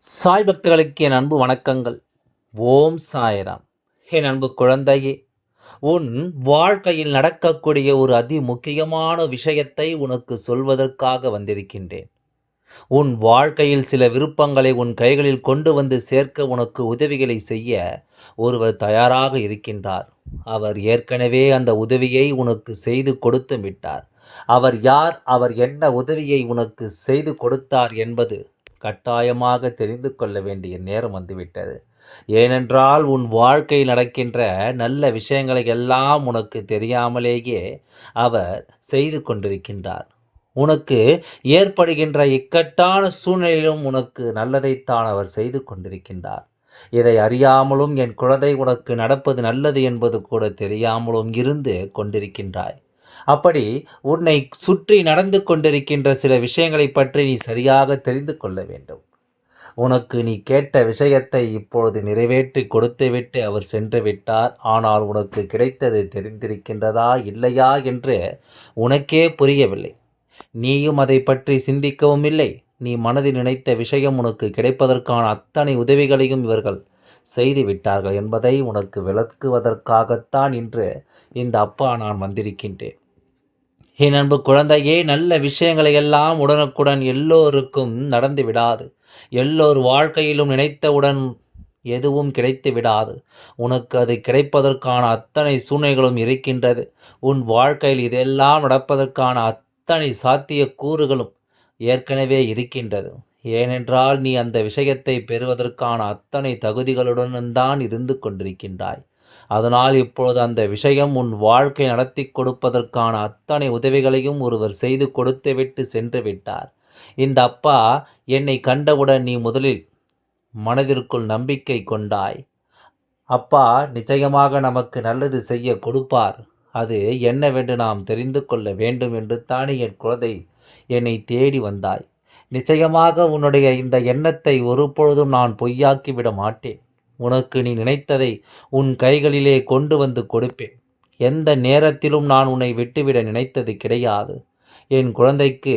சாய் பக்தர்களுக்கு என் அன்பு வணக்கங்கள். ஓம் சாய்ராம். என் அன்பு குழந்தையே, உன் வாழ்க்கையில் நடக்கக்கூடிய ஒரு அதி முக்கியமான விஷயத்தை உனக்கு சொல்வதற்காக வந்திருக்கின்றேன். உன் வாழ்க்கையில் சில விருப்பங்களை உன் கைகளில் கொண்டு வந்து சேர்க்க உனக்கு உதவிகளை செய்ய ஒருவர் தயாராக இருக்கின்றார். அவர் ஏற்கனவே அந்த உதவியை உனக்கு செய்து கொடுத்து விட்டார். அவர் யார்? அவர் என்ன உதவியை உனக்கு செய்து கொடுத்தார் என்பது கட்டாயமாக தெரிந்து கொள்ள வேண்டிய நேரம் வந்துவிட்டது. ஏனென்றால் உன் வாழ்க்கையில் நடக்கின்ற நல்ல விஷயங்களை எல்லாம் உனக்கு தெரியாமலேயே அவர் செய்து கொண்டிருக்கின்றார். உனக்கு ஏற்படுகின்ற இக்கட்டான சூழ்நிலையிலும் உனக்கு நல்லதைத்தான் அவர் செய்து கொண்டிருக்கின்றார். இதை அறியாமலும் என் குழந்தை உனக்கு நடப்பது நல்லது என்பது கூட தெரியாமலும் இருந்து கொண்டிருக்கின்றாய். அப்படி உன்னை சுற்றி நடந்து கொண்டிருக்கின்ற சில விஷயங்களைப் பற்றி நீ சரியாக தெரிந்து கொள்ள வேண்டும். உனக்கு நீ கேட்ட விஷயத்தை இப்பொழுது நிறைவேற்றி கொடுத்துவிட்டு அவர் சென்று விட்டார். ஆனால் உனக்கு கிடைத்தது தெரிந்திருக்கின்றதா இல்லையா என்று உனக்கே புரியவில்லை. நீயும் அதை பற்றி சிந்திக்கவும் இல்லை. நீ மனதில் நினைத்த விஷயம் உனக்கு கிடைப்பதற்கான அத்தனை உதவிகளையும் இவர்கள் செய்து விட்டார்கள் என்பதை உனக்கு விளக்குவதற்காகத்தான் இன்று இந்த அப்பா நான் வந்திருக்கின்றேன். என் அன்பு குழந்தையே, நல்ல விஷயங்களை எல்லாம் உடனுக்குடன் எல்லோருக்கும் நடந்து விடாது. எல்லோர் வாழ்க்கையிலும் நினைத்தவுடன் எதுவும் கிடைத்து விடாது. உனக்கு அது கிடைப்பதற்கான அத்தனை சூழ்நிலைகளும் இருக்கின்றது. உன் வாழ்க்கையில் இதெல்லாம் நடப்பதற்கான அத்தனை சாத்தியக்கூறுகளும் ஏற்கனவே இருக்கின்றது. ஏனென்றால் நீ அந்த விஷயத்தை பெறுவதற்கான அத்தனை தகுதிகளுடன் தான் இருந்து கொண்டிருக்கின்றாய். அதனால் இப்பொழுது அந்த விஷயம் உன் வாழ்க்கை நடத்தி கொடுப்பதற்கான அத்தனை உதவிகளையும் ஒருவர் செய்து கொடுத்துவிட்டு சென்று விட்டார். இந்த அப்பா என்னை கண்டவுடன் நீ முதலில் மனதிற்குள் நம்பிக்கை கொண்டாய். அப்பா நிச்சயமாக நமக்கு நல்லது செய்ய கொடுப்பார். அது என்னவென்று நாம் தெரிந்து கொள்ள வேண்டும் என்று தானே என் குழந்தை என்னை தேடி வந்தாய். நிச்சயமாக உன்னுடைய இந்த எண்ணத்தை ஒருபொழுதும் நான் பொய்யாக்கி விட மாட்டேன். உனக்கு நீ நினைத்ததை உன் கைகளிலே கொண்டு வந்து கொடுப்பேன். எந்த நேரத்திலும் நான் உன்னை விட்டுவிட நினைத்தது கிடையாது. என் குழந்தைக்கு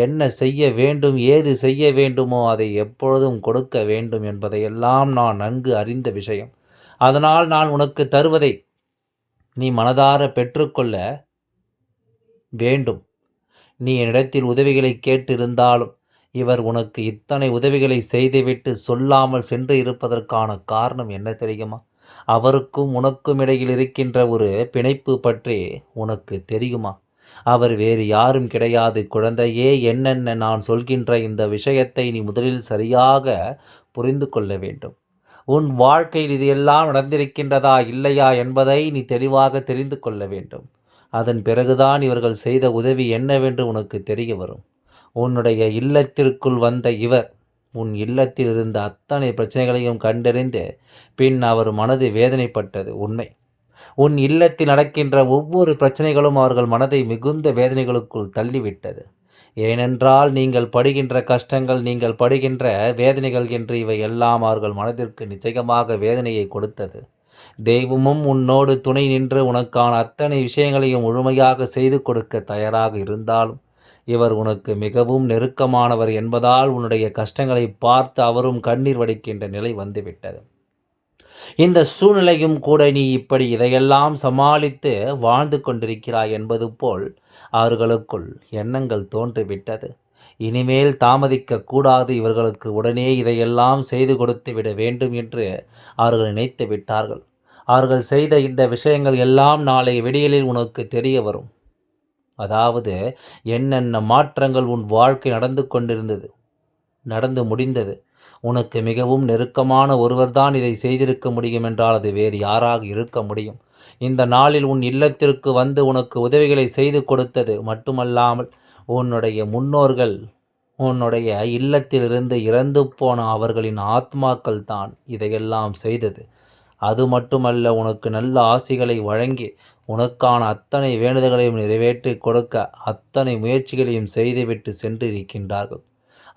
என்ன செய்ய வேண்டும், ஏது செய்ய வேண்டுமோ அதை எப்பொழுதும் கொடுக்க வேண்டும் என்பதையெல்லாம் நான் நன்கு அறிந்த விஷயம். அதனால் நான் உனக்கு தருவதை நீ மனதார பெற்றுக்கொள்ள வேண்டும். நீ என்னிடத்தில் உதவிகளை கேட்டிருந்தாலும் இவர் உனக்கு இத்தனை உதவிகளை செய்துவிட்டு சொல்லாமல் சென்று இருப்பதற்கான காரணம் என்ன தெரியுமா? அவருக்கும் உனக்கும் இடையில் இருக்கின்ற ஒரு பிணைப்பு பற்றி உனக்கு தெரியுமா? அவர் வேறு யாரும் கிடையாது குழந்தையே. என்னென்ன நான் சொல்கின்ற இந்த விஷயத்தை நீ முதலில் சரியாக புரிந்து கொள்ள வேண்டும். உன் வாழ்க்கையில் இது எல்லாம் நடந்திருக்கின்றதா இல்லையா என்பதை நீ தெளிவாக தெரிந்து கொள்ள வேண்டும். அதன் பிறகுதான் இவர்கள் செய்த உதவி என்னவென்று உனக்கு தெரிய வரும். உன்னுடைய இல்லத்திற்குள் வந்த இவர் உன் இல்லத்தில் இருந்த அத்தனை பிரச்சனைகளையும் கண்டறிந்து பின் அவர் மனது வேதனைப்பட்டது உண்மை. உன் இல்லத்தில் நடக்கின்ற ஒவ்வொரு பிரச்சனைகளும் அவர்கள் மனதை மிகுந்த வேதனைகளுக்குள் தள்ளிவிட்டது. ஏனென்றால் நீங்கள் படுகின்ற கஷ்டங்கள், நீங்கள் படுகின்ற வேதனைகள் என்று இவை எல்லாம் அவர்கள் மனதிற்கு நிச்சயமாக வேதனையை கொடுத்தது. தெய்வமும் உன்னோடு துணை நின்று உனக்கான அத்தனை விஷயங்களையும் முழுமையாக செய்து கொடுக்க தயாராக இருந்தாலும் இவர் உனக்கு மிகவும் நெருக்கமானவர் என்பதால் உன்னுடைய கஷ்டங்களை பார்த்து அவரும் கண்ணீர் வடிக்கின்ற நிலை வந்துவிட்டது. இந்த சூழ்நிலையும் கூட நீ இப்படி இதையெல்லாம் சமாளித்து வாழ்ந்து கொண்டிருக்கிறாய் என்பது போல் அவர்களுக்குள் எண்ணங்கள் தோன்றிவிட்டது. இனிமேல் தாமதிக்க கூடாது, இவர்களுக்கு உடனே இதையெல்லாம் செய்து கொடுத்து விட வேண்டும் என்று அவர்கள் நினைத்து விட்டார்கள். அவர்கள் செய்த இந்த விஷயங்கள் எல்லாம் நாளை விடியலில் உனக்கு தெரிய வரும். அதாவது என்னென்ன மாற்றங்கள் உன் வாழ்க்கை நடந்து முடிந்தது. உனக்கு மிகவும் நெருக்கமான ஒருவர்தான் இதை செய்திருக்க முடியும் என்றால் அது வேறு யாராக இருக்க முடியும்? இந்த நாளில் உன் இல்லத்திற்கு வந்து உனக்கு உதவிகளை செய்து கொடுத்தது மட்டுமல்லாமல் உன்னுடைய முன்னோர்கள் உன்னுடைய இல்லத்திலிருந்து இறந்து போன அவர்களின் ஆத்மாக்கள் தான் இதையெல்லாம் செய்தது. அது மட்டுமல்ல, உனக்கு நல்ல ஆசிகளை வழங்கி உனக்கான அத்தனை வேண்டுதல்களையும் நிறைவேற்றி கொடுக்க அத்தனை முயற்சிகளையும் செய்துவிட்டு சென்று இருக்கின்றார்கள்.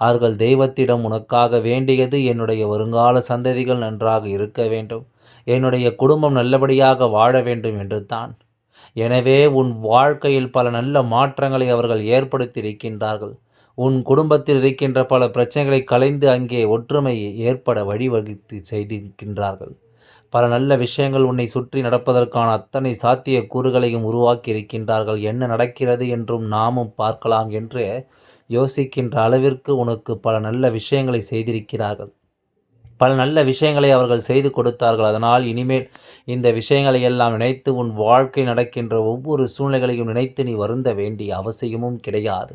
அவர்கள் தெய்வத்திடம் உனக்காக வேண்டியது என்னுடைய வருங்கால சந்ததிகள் நன்றாக இருக்க வேண்டும், என்னுடைய குடும்பம் நல்லபடியாக வாழ வேண்டும் என்று தான். எனவே உன் வாழ்க்கையில் பல நல்ல மாற்றங்களை அவர்கள் ஏற்படுத்தி இருக்கின்றார்கள். உன் குடும்பத்தில் இருக்கின்ற பல பிரச்சனைகளை களைந்து அங்கே ஒற்றுமை ஏற்பட வழிவகுத்து செய்திருக்கின்றார்கள். பல நல்ல விஷயங்கள் உன்னை சுற்றி நடப்பதற்கான அத்தனை சாத்திய கூறுகளையும் உருவாக்கி இருக்கின்றார்கள். என்ன நடக்கிறது என்றும் நாமும் பார்க்கலாம் என்று யோசிக்கின்ற அளவிற்கு உனக்கு பல நல்ல விஷயங்களை செய்திருக்கிறார்கள். பல நல்ல விஷயங்களை அவர்கள் செய்து கொடுத்தார்கள். அதனால் இனிமேல் இந்த விஷயங்களை எல்லாம் நினைத்து உன் வாழ்க்கை நடக்கின்ற ஒவ்வொரு சூழ்நிலைகளையும் நினைத்து நீ வருந்த வேண்டிய அவசியமும் கிடையாது.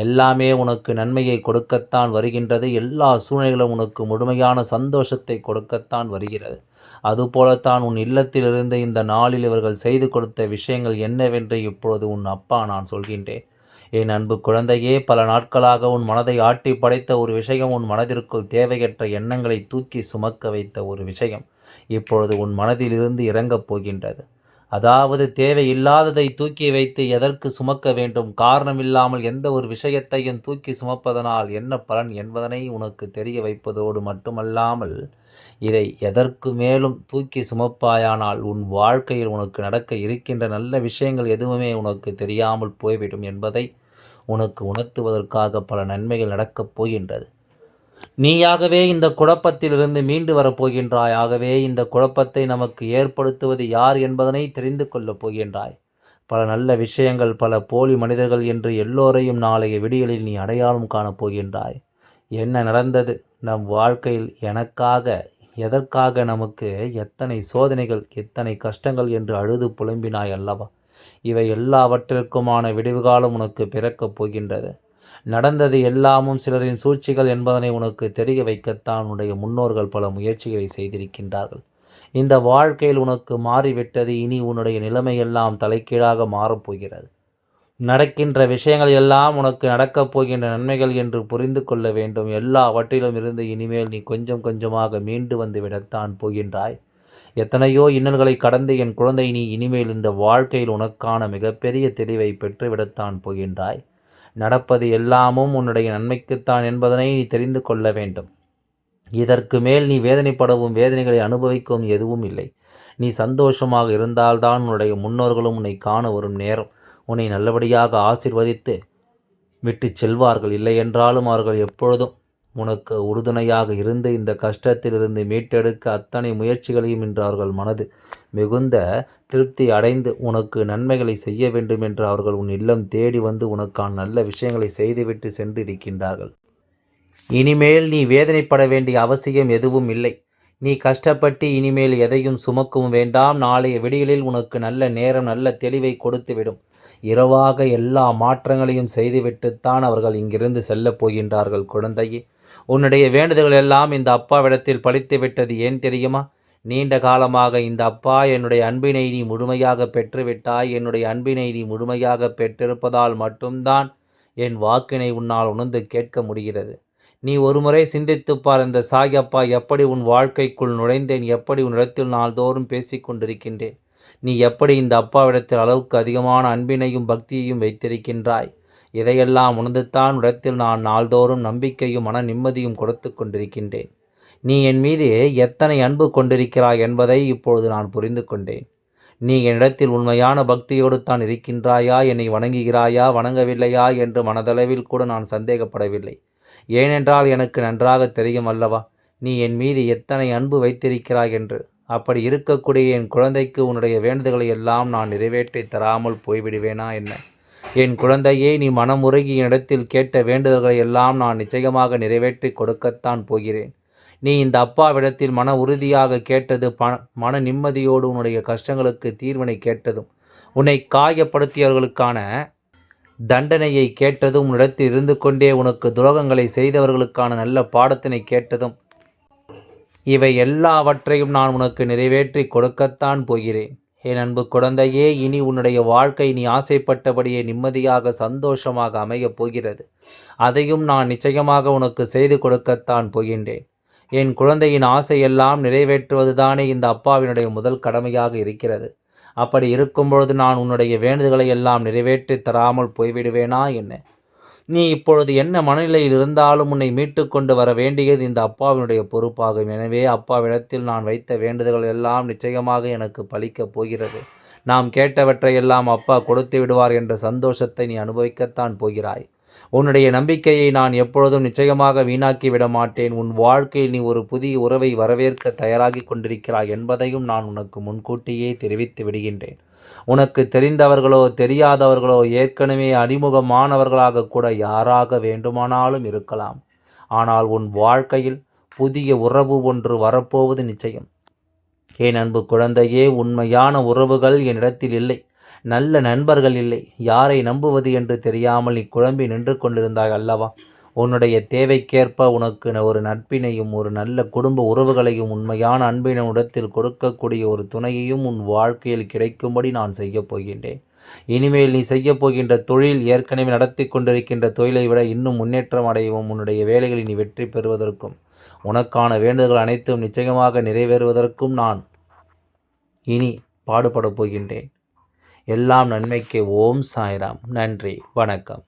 எல்லாமே உனக்கு நன்மையை கொடுக்கத்தான் வருகின்றது. எல்லா சூழ்நிலைகளும் உனக்கு முழுமையான சந்தோஷத்தை கொடுக்கத்தான் வருகிறது. அதுபோலத்தான் உன் இல்லத்திலிருந்து இந்த நாளில் இவர்கள் செய்து கொடுத்த விஷயங்கள் என்னவென்று இப்பொழுது உன் அப்பா நான் சொல்கின்றேன். என் அன்பு குழந்தையே, பல நாட்களாக உன் மனதை ஆட்டி படைத்த ஒரு விஷயம், உன் மனதிற்குள் தேவையற்ற எண்ணங்களை தூக்கி சுமக்க வைத்த ஒரு விஷயம் இப்பொழுது உன் மனதிலிருந்து இறங்கப் போகின்றது. அதாவது தேவையில்லாததை தூக்கி வைத்து எதற்கு சுமக்க வேண்டும்? காரணமில்லாமல் எந்த ஒரு விஷயத்தையும் தூக்கி சுமப்பதனால் என்ன பலன் என்பதனை உனக்கு தெரிய வைப்பதோடு மட்டுமல்லாமல், இதை எதற்கு மேலும் தூக்கி சுமப்பாயானால் உன் வாழ்க்கையில் உனக்கு நடக்க இருக்கின்ற நல்ல விஷயங்கள் எதுவுமே உனக்கு தெரியாமல் போய்விடும் என்பதை உனக்கு உணர்த்துவதற்காக பல நன்மைகள் நடக்கப் போகின்றது. நீயாகவே இந்த குழப்பத்திலிருந்து மீண்டு வரப்போகின்றாய். ஆகவே இந்த குழப்பத்தை நமக்கு ஏற்படுத்துவது யார் என்பதனை தெரிந்து கொள்ளப் போகின்றாய். பல நல்ல விஷயங்கள், பல போலி மனிதர்கள் என்று எல்லோரையும் நாளைய விடியலில் நீ அடையாளம் காணப் போகின்றாய். என்ன நடந்தது நம் வாழ்க்கையில்? எனக்காக, எதற்காக நமக்கு எத்தனை சோதனைகள், எத்தனை கஷ்டங்கள் என்று அழுது புலம்பினாய் அல்லவா? இவை எல்லாவற்றிற்குமான விடிவுகாலம் உனக்கு பிறக்கப் போகின்றது. நடந்தது எல்லாமும் சிலரின் சூழ்ச்சிகள் என்பதனை உனக்கு தெரிய வைக்கத்தான் உன்னுடைய முன்னோர்கள் பல முயற்சிகளை செய்திருக்கின்றார்கள். இந்த வாழ்க்கையில் உனக்கு மாறிவிட்டது. இனி உன்னுடைய நிலைமையெல்லாம் தலைகீழாக மாறப்போகிறது. நடக்கின்ற விஷயங்கள் எல்லாம் உனக்கு நடக்கப் போகின்ற நன்மைகள் என்று புரிந்து கொள்ள வேண்டும். எல்லாவற்றிலும் இருந்து இனிமேல் நீ கொஞ்சம் கொஞ்சமாக மீண்டு வந்து விடத்தான் போகின்றாய். எத்தனையோ இன்னல்களை கடந்து என் குழந்தை, நீ இனிமேல் இந்த வாழ்க்கையில் உனக்கான மிகப்பெரிய தெளிவை பெற்றுவிடத்தான் போகின்றாய். நடப்பது எல்லாமும் உன்னுடைய நன்மைக்குத்தான் என்பதனை நீ தெரிந்து கொள்ள வேண்டும். இதற்கு மேல் நீ வேதனைப்படவும் வேதனைகளை அனுபவிக்கவும் எதுவும் இல்லை. நீ சந்தோஷமாக இருந்தால்தான் உன்னுடைய முன்னோர்களும் உன்னை காண வரும் நேரம் உன்னை நல்லபடியாக ஆசிர்வதித்து விட்டு செல்வார்கள். இல்லை என்றாலும் அவர்கள் எப்பொழுதும் உனக்கு உறுதுணையாக இருந்து இந்த கஷ்டத்திலிருந்து மீட்டெடுக்க அத்தனை முயற்சிகளையும் இன்று அவர்கள் மனது மிகுந்த திருப்தி அடைந்து உனக்கு நன்மைகளை செய்ய வேண்டும் என்று அவர்கள் உன் இல்லம் தேடி வந்து உனக்கான நல்ல விஷயங்களை செய்துவிட்டு சென்றிருக்கின்றார்கள். இனிமேல் நீ வேதனைப்பட வேண்டிய அவசியம் எதுவும் இல்லை. நீ கஷ்டப்பட்டு இனிமேல் எதையும் சுமக்கவும் வேண்டாம். நாளைய விடியலில் உனக்கு நல்ல நேரம், நல்ல தெளிவை கொடுத்துவிடும். இரவாக எல்லா மாற்றங்களையும் செய்துவிட்டுத்தான் அவர்கள் இங்கிருந்து செல்லப் போகின்றார்கள். குழந்தையே, உன்னுடைய வேண்டுதல்கள் எல்லாம் இந்த அப்பாவிடத்தில் பலித்துவிட்டது. ஏன் தெரியுமா? நீண்ட காலமாக இந்த அப்பா என்னுடைய அன்பினை நீ முழுமையாக பெற்றுவிட்டாய். என்னுடைய அன்பினை நீ முழுமையாக பெற்றிருப்பதால் மட்டும்தான் என் வாக்கினை உன்னால் உணர்ந்து கேட்க முடிகிறது. நீ ஒருமுறை சிந்தித்துப்பார், இந்த சாயப்பா எப்படி உன் வாழ்க்கைக்குள் நுழைந்தேன், எப்படி உன்னிடத்தில் நாள்தோறும் பேசிக் கொண்டிருக்கின்றேன். நீ எப்படி இந்த அப்பாவிடத்தில் அளவுக்கு அதிகமான அன்பினையும் பக்தியையும் வைத்திருக்கின்றாய். இதையெல்லாம் உணர்ந்துத்தான் இடத்தில் நான் நாள்தோறும் நம்பிக்கையும் மன நிம்மதியும் கொடுத்து கொண்டிருக்கின்றேன். நீ என் மீது எத்தனை அன்பு கொண்டிருக்கிறாய் என்பதை இப்பொழுது நான் புரிந்து கொண்டேன். நீ என்னிடத்தில் உண்மையான பக்தியோடு தான் இருக்கின்றாயா, என்னை வணங்குகிறாயா, வணங்கவில்லையா என்று மனதளவில் கூட நான் சந்தேகப்படவில்லை. ஏனென்றால் எனக்கு நன்றாக தெரியும் அல்லவா, நீ என் மீது எத்தனை அன்பு வைத்திருக்கிறாய் என்று. அப்படி இருக்கக்கூடிய என் குழந்தைக்கு உன்னுடைய வேண்டுதல்களை எல்லாம் நான் நிறைவேற்றி தராமல் போய்விடுவேனா என்ன? என் குழந்தையே, நீ மனமுருகி என்னிடத்தில் கேட்ட வேண்டுதல்களை எல்லாம் நான் நிச்சயமாக நிறைவேற்றி கொடுக்கத்தான் போகிறேன். நீ இந்த அப்பாவிடத்தில் மன உறுதியாக கேட்டது, மன நிம்மதியோடு உன்னுடைய கஷ்டங்களுக்கு தீர்வினை கேட்டதும், உன்னை காயப்படுத்தியவர்களுக்கான தண்டனையை கேட்டதும், உன்னிடத்தில் இருந்து கொண்டே உனக்கு துரோகங்களை செய்தவர்களுக்கான நல்ல பாடத்தினை கேட்டதும், இவை எல்லாவற்றையும் நான் உனக்கு நிறைவேற்றி கொடுக்கத்தான் போகிறேன். என் அன்பு குழந்தையே, இனி உன்னுடைய வாழ்க்கை நீ ஆசைப்பட்டபடியே நிம்மதியாக சந்தோஷமாக அமையப் போகிறது. அதையும் நான் நிச்சயமாக உனக்கு செய்து கொடுக்கத்தான் போகின்றேன். என் குழந்தையின் ஆசையெல்லாம் நிறைவேற்றுவதுதானே இந்த அப்பாவினுடைய முதல் கடமையாக இருக்கிறது. அப்படி இருக்கும்பொழுது நான் உன்னுடைய வேண்டுதல்களை எல்லாம் நிறைவேற்றி தராமல் போய்விடுவேனா என்ன? நீ இப்பொழுது என்ன மனநிலையில் இருந்தாலும் உன்னை மீட்டு கொண்டு வர வேண்டியது இந்த அப்பாவினுடைய பொறுப்பாகும். எனவே அப்பாவிடத்தில் நான் வைத்த வேண்டுதல்கள் எல்லாம் நிச்சயமாக எனக்கு பலிக்கப் போகிறது. நாம் கேட்டவற்றை எல்லாம் அப்பா கொடுத்து விடுவார் என்ற சந்தோஷத்தை நீ அனுபவிக்கத்தான் போகிறாய். உன்னுடைய நம்பிக்கையை நான் எப்பொழுதும் நிச்சயமாக வீணாக்கி விட மாட்டேன். உன் வாழ்க்கையில் நீ ஒரு புதிய உறவை வரவேற்க தயாராகிக் கொண்டிருக்கிறாய் என்பதையும் நான் உனக்கு முன்கூட்டியே தெரிவித்து விடுகின்றேன். உனக்கு தெரிந்தவர்களோ தெரியாதவர்களோ ஏற்கனவே அறிமுகமானவர்களாக கூட யாராக வேண்டுமானாலும் இருக்கலாம். ஆனால் உன் வாழ்க்கையில் புதிய உறவு ஒன்று வரப்போவது நிச்சயம். என் அன்பு குழந்தையே, உண்மையான உறவுகள் என்னிடத்தில் இல்லை. நல்ல நண்பர்கள் இல்லை. யாரை நம்புவது என்று தெரியாமல் நீ குழம்பி நின்று கொண்டிருந்தாய் அல்லவா? உன்னுடைய தேவைக்கேற்ப உனக்கு ஒரு நட்பினையும் ஒரு நல்ல குடும்ப உறவுகளையும் உண்மையான அன்பினை உடத்தில் கொடுக்கக்கூடிய ஒரு துணையையும் உன் வாழ்க்கையில் கிடைக்கும்படி நான் செய்யப் போகின்றேன். இனிமேல் நீ செய்யப் போகின்ற தொழில் ஏற்கனவே நடத்தி கொண்டிருக்கின்ற தொழிலை விட இன்னும் முன்னேற்றம் அடையவும் உன்னுடைய வேலைகளில் நீ வெற்றி பெறுவதற்கும் உனக்கான வேண்டுதல்கள் அனைத்தும் நிச்சயமாக நிறைவேறுவதற்கும் நான் இனி பாடுபடப் போகின்றேன். எல்லாம் நன்மைக்கு. ஓம் சாய்ராம். நன்றி, வணக்கம்.